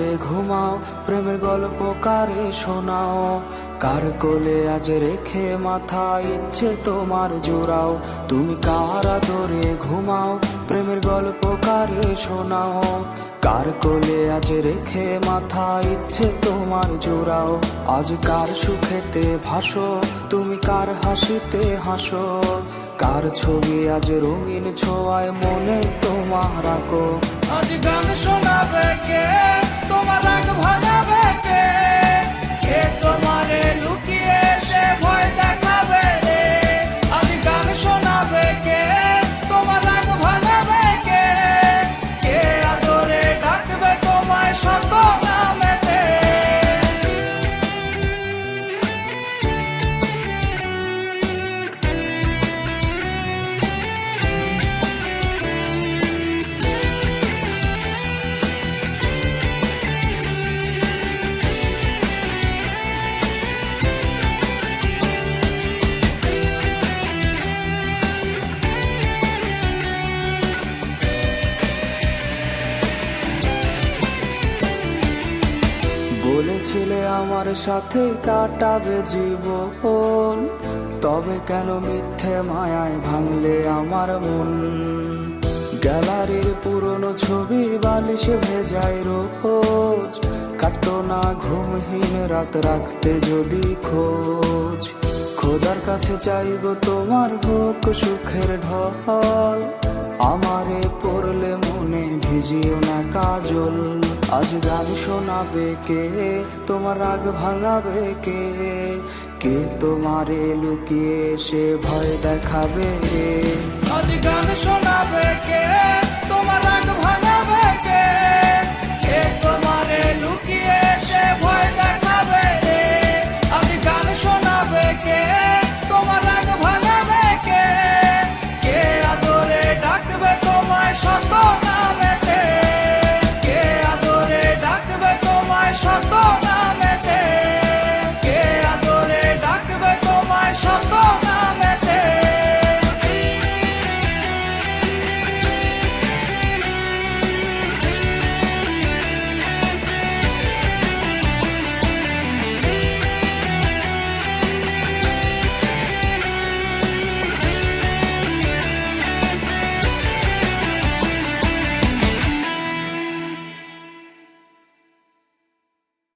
আদরে ঘুমাও, প্রেমের গল্প কারে শোনাও। কার কোলে আজ রেখে মাথা ইচ্ছে তোমার জোড়াও। তুমি কার আদরে ঘুমাও, প্রেমের গল্প কারে শোনাও। কার কোলে আজ রেখে মাথা ইচ্ছে তোমার জোড়াও। আজ কার সুখেতে ভাসো, তুমি কার হাসিতে হাসো। কার ছবি আজ রঙিন ছোঁয়ায় মনে তোমার আঁকো। আজ গান শোনাবে কে, তোমার রাগ ভাঙাবে কে? কে তোমারে লুকিয়ে সে ভয় দেখাবে রে? আজ গান শোনাবে কে, তোমার রাগ ভাঙাবে কে? কে আদরে ডাকবে তোমায় শত নামেতে? বলেছিলে আমার সাথে কাটাবে জীবন, তবে কেন মিথ্যে মায়ায় ভাঙলে আমার মন? গ্যালারির পুরনো ছবি বালিশে ভেজায় রোজ, কাটতো না ঘুমহীন রাত রাখতে যদি খোঁজ। খোদার কাছে চাইবো তোমার হোক সুখের ঢল, আমারে পড়লে মনে ভিজিও না কাজল। আজ গান শোনাবে কে, তোমার রাগ ভাঙাবে কে? কে তোমারে লুকিয়ে সে ভয় দেখাবে রে? আজ গান শোনাবে কে,